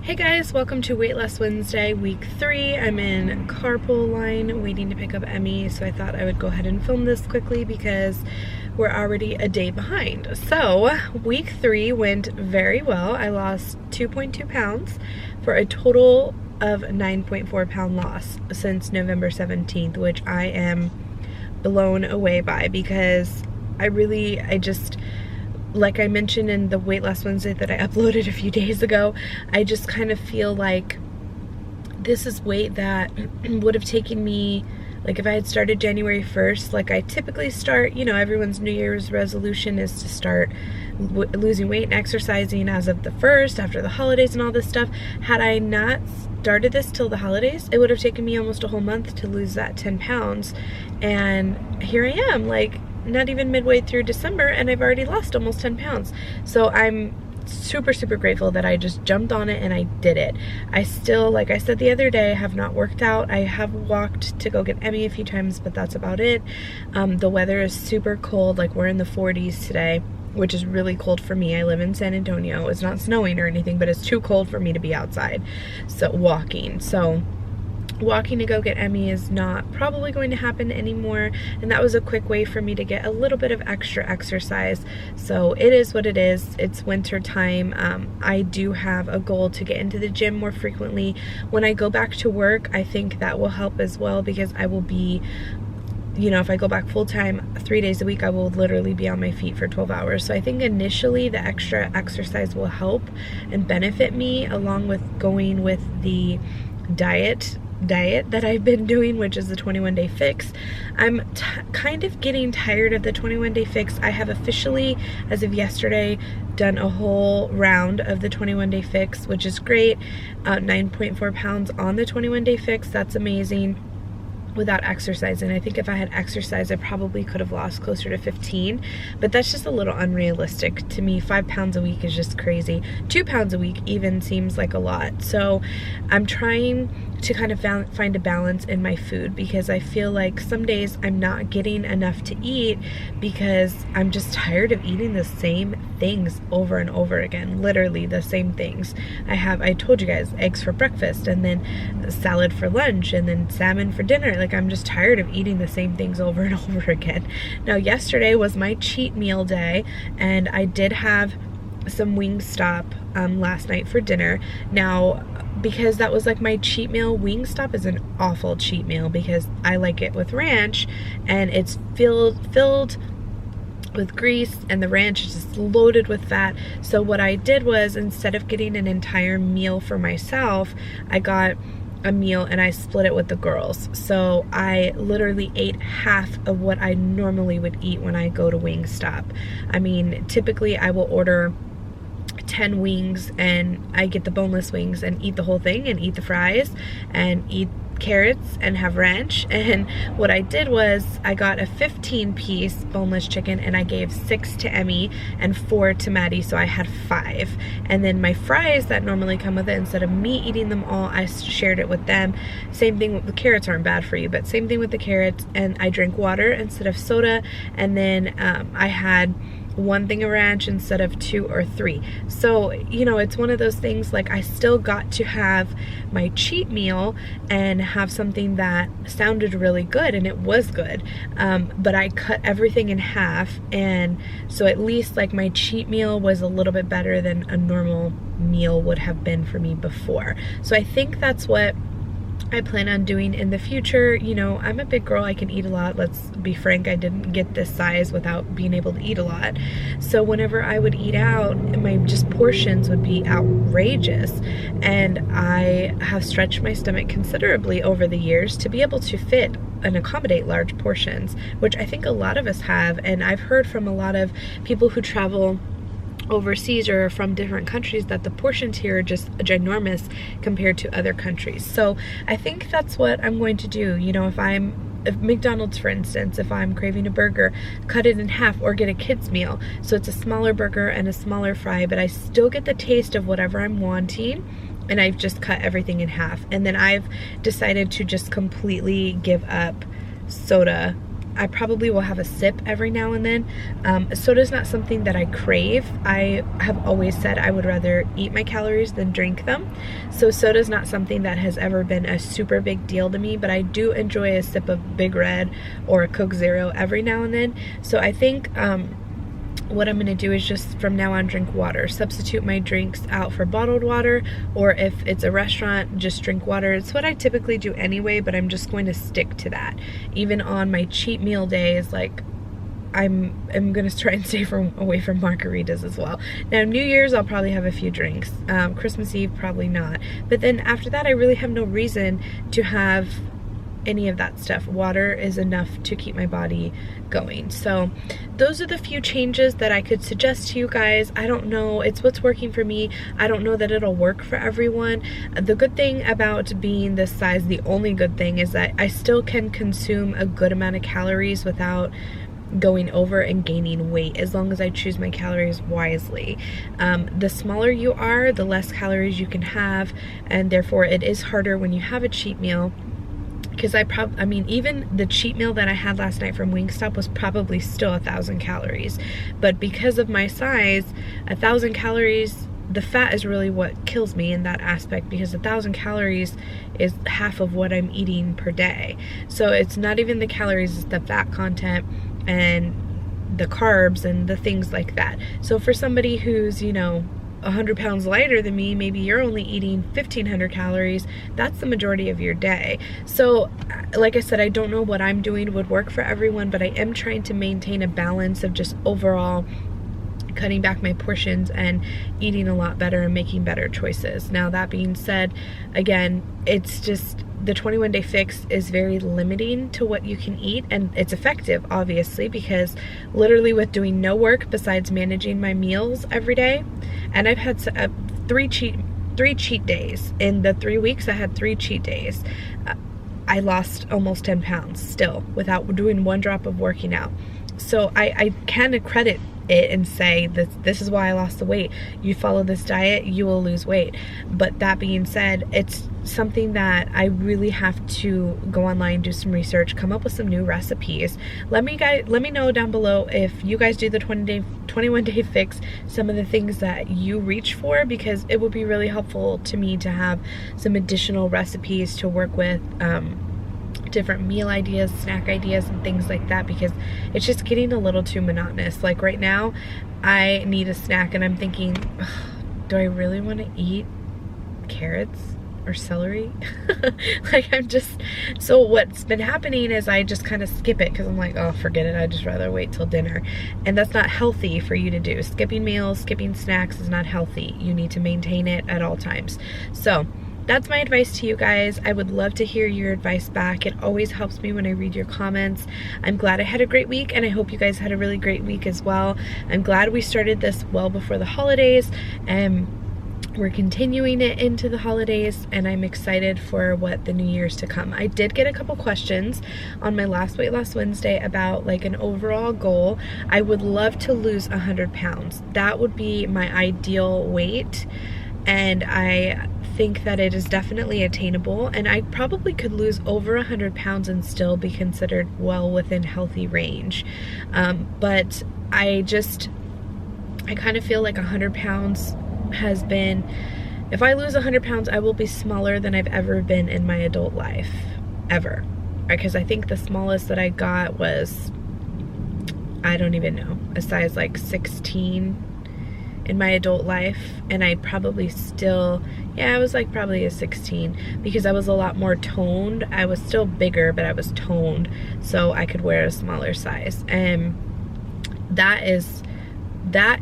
Hey guys, welcome to Weightloss Wednesday, week 3. I'm in carpool line waiting to pick up Emmy, so I thought I would go ahead and film this quickly because we're already a day behind. So, week 3 went very well. I lost 2.2 pounds for a total of 9.4 pound loss since November 17th, which I am blown away by because I just, like I mentioned in the Weightloss Wednesday that I uploaded a few days ago, I just kind of feel like this is weight that would have taken me, like if I had started January 1st, like I typically start, you know, everyone's New Year's resolution is to start losing weight and exercising as of the 1st, after the holidays and all this stuff. Had I not started this till the holidays, it would have taken me almost a whole month to lose that 10 pounds. And here I am, like, not even midway through December, and I've already lost almost 10 pounds. So I'm super grateful that I just jumped on it and I did it. I still, like I said the other day, have not worked out. I have walked to go get Emmy a few times, but that's about it. The weather is super cold, like we're in the 40s today, which is really cold for me. I live in San Antonio. It's not snowing or anything, but it's too cold for me to be outside, so walking. So walking to go get Emmy is not probably going to happen anymore, and that was a quick way for me to get a little bit of extra exercise. So it is what it is. It's winter time. I do have a goal to get into the gym more frequently. When I go back to work, I think that will help as well, because I will be, you know, if I go back full-time 3 days a week, I will literally be on my feet for 12 hours. So I think initially the extra exercise will help and benefit me, along with going with the diet that I've been doing, which is the 21-day fix. I'm kind of getting tired of the 21-day fix. I have officially, as of yesterday, done a whole round of the 21-day fix, which is great. 9.4 pounds on the 21-day fix. That's amazing. Without exercising. I think if I had exercised, I probably could have lost closer to 15, but that's just a little unrealistic to me. 5 pounds a week is just crazy. 2 pounds a week even seems like a lot. So I'm trying to kind of find a balance in my food, because I feel like some days I'm not getting enough to eat because I'm just tired of eating the same things over and over again. Literally the same things. I told you guys, eggs for breakfast, and then salad for lunch, and then salmon for dinner. Like, I'm just tired of eating the same things over and over again. Now, yesterday was my cheat meal day, and I did have some Wingstop last night for dinner. Now, because that was like my cheat meal, Wingstop is an awful cheat meal because I like it with ranch, and it's filled with grease, and the ranch is just loaded with fat. So what I did was, instead of getting an entire meal for myself, I got a meal and I split it with the girls. So I literally ate half of what I normally would eat when I go to Wingstop. I mean, typically I will order 10 wings and I get the boneless wings and eat the whole thing and eat the fries and eat carrots and have ranch. And what I did was I got a 15-piece boneless chicken, and I gave 6 to Emmy and 4 to Maddie, so I had 5. And then my fries that normally come with it, instead of me eating them all, I shared it with them. Same thing with the carrots, aren't bad for you, but same thing with the carrots. And I drank water instead of soda, and then I had 1 thing of ranch instead of 2 or 3. So, you know, it's one of those things, like, I still got to have my cheat meal and have something that sounded really good, and it was good, but I cut everything in half, and so at least, like, my cheat meal was a little bit better than a normal meal would have been for me before. So I think that's what I plan on doing in the future. You know, I'm a big girl, I can eat a lot. Let's be frank, I didn't get this size without being able to eat a lot. So whenever I would eat out, my just portions would be outrageous. And I have stretched my stomach considerably over the years to be able to fit and accommodate large portions, which I think a lot of us have. And I've heard from a lot of people who travel overseas or from different countries that the portions here are just ginormous compared to other countries. So I think that's what I'm going to do. You know, if McDonald's, for instance, if I'm craving a burger, cut it in half or get a kid's meal. So it's a smaller burger and a smaller fry, but I still get the taste of whatever I'm wanting, and I've just cut everything in half. And then I've decided to just completely give up soda I probably will have a sip every now and then. Soda is not something that I crave. I have always said I would rather eat my calories than drink them. So soda is not something that has ever been a super big deal to me, but I do enjoy a sip of Big Red or a Coke Zero every now and then. So I think what I'm going to do is just from now on drink water, substitute my drinks out for bottled water, or if it's a restaurant, just drink water. It's what I typically do anyway, but I'm just going to stick to that. Even on my cheat meal days, like I'm going to try and stay away from margaritas as well. Now New Year's I'll probably have a few drinks, Christmas Eve probably not, but then after that I really have no reason to have any of that stuff. Water is enough to keep my body going. So those are the few changes that I could suggest to you guys. I don't know, it's what's working for me. I don't know that it'll work for everyone. The good thing about being this size, the only good thing, is that I still can consume a good amount of calories without going over and gaining weight, as long as I choose my calories wisely. The smaller you are, the less calories you can have, and therefore it is harder when you have a cheat meal. Because I mean, even the cheat meal that I had last night from Wingstop was probably still 1,000 calories. But because of my size, 1,000 calories, the fat is really what kills me in that aspect, because 1,000 calories is half of what I'm eating per day. So it's not even the calories, it's the fat content and the carbs and the things like that. So for somebody who's, you know, 100 pounds lighter than me, maybe you're only eating 1,500 calories. That's the majority of your day. So like I said, I don't know what I'm doing would work for everyone, but I am trying to maintain a balance of just overall cutting back my portions and eating a lot better and making better choices. Now that being said, again, it's just the 21-day fix is very limiting to what you can eat, and it's effective obviously, because literally with doing no work besides managing my meals every day, and I've had three cheat days in the 3 weeks. I had 3 cheat days. I lost almost 10 pounds still without doing one drop of working out. So I kind of credit it and say this is why I lost the weight. You follow this diet, you will lose weight. But that being said, it's something that I really have to go online, do some research, come up with some new recipes. Let me know down below if you guys do the 21-day fix, some of the things that you reach for, because it would be really helpful to me to have some additional recipes to work with, different meal ideas, snack ideas, and things like that, because it's just getting a little too monotonous. Like right now, I need a snack and I'm thinking, do I really want to eat carrots or celery? Like so what's been happening is I just kind of skip it, because I'm like, oh, forget it, I'd just rather wait till dinner. And that's not healthy for you to do. Skipping meals, skipping snacks is not healthy. You need to maintain it at all times. So that's my advice to you guys. I would love to hear your advice back. It always helps me when I read your comments. I'm glad I had a great week, and I hope you guys had a really great week as well. I'm glad we started this well before the holidays, and we're continuing it into the holidays, and I'm excited for what the new year's to come. I did get a couple questions on my last Weightloss Wednesday about like an overall goal. I would love to lose 100 pounds. That would be my ideal weight, and I think that it is definitely attainable, and I probably could lose over 100 pounds and still be considered well within healthy range. But I kind of feel like 100 pounds has been, if I lose 100 pounds, I will be smaller than I've ever been in my adult life, ever. Because I think the smallest that I got was, I don't even know, a size like 16 in my adult life, and I probably still, yeah, I was like probably a 16, because I was a lot more toned. I was still bigger, but I was toned, so I could wear a smaller size. And that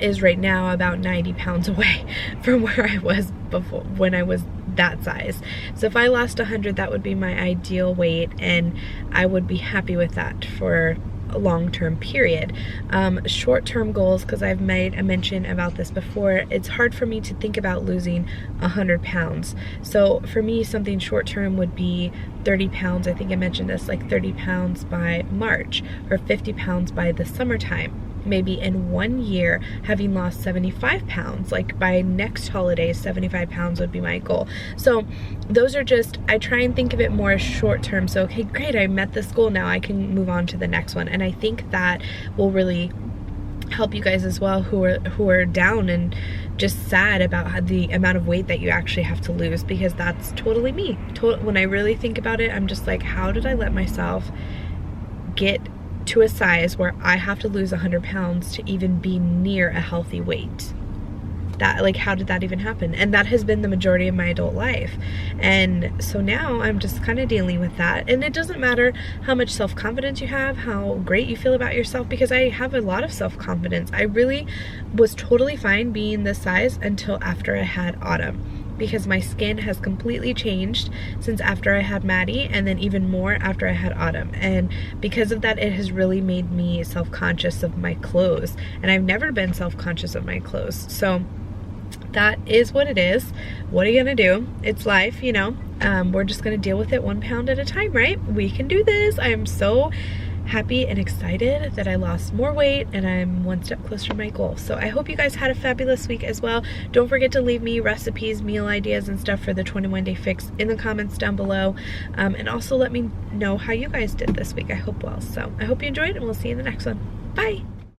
is right now about 90 pounds away from where I was before, when I was that size. So if I lost 100, that would be my ideal weight, and I would be happy with that for a long-term period. Short-term goals, because I've made a mention about this before, it's hard for me to think about losing 100 pounds. So for me, something short-term would be 30 pounds. I think I mentioned this, like 30 pounds by March, or 50 pounds by the summertime. maybe in 1 year having lost 75 pounds. Like by next holiday, 75 pounds would be my goal. So those are just, I try and think of it more short term. So, okay, great, I met this goal, now I can move on to the next one. And I think that will really help you guys as well who are down and just sad about how the amount of weight that you actually have to lose, because that's totally me. When I really think about it, I'm just like, how did I let myself get to a size where I have to lose 100 pounds to even be near a healthy weight? That, like, how did that even happen? And that has been the majority of my adult life. And so now I'm just kind of dealing with that. And it doesn't matter how much self-confidence you have, how great you feel about yourself, because I have a lot of self-confidence. I really was totally fine being this size until after I had Autumn, because my skin has completely changed since after I had Maddie, and then even more after I had Autumn. And because of that, it has really made me self-conscious of my clothes. And I've never been self-conscious of my clothes. So that is what it is. What are you gonna do? It's life, you know. We're just gonna deal with it 1 pound at a time, right? We can do this. I am so happy and excited that I lost more weight and I'm one step closer to my goal. So I hope you guys had a fabulous week as well. Don't forget to leave me recipes, meal ideas, and stuff for the 21 day fix in the comments down below. And also let me know how you guys did this week. I hope well. So I hope you enjoyed, and we'll see you in the next one. Bye.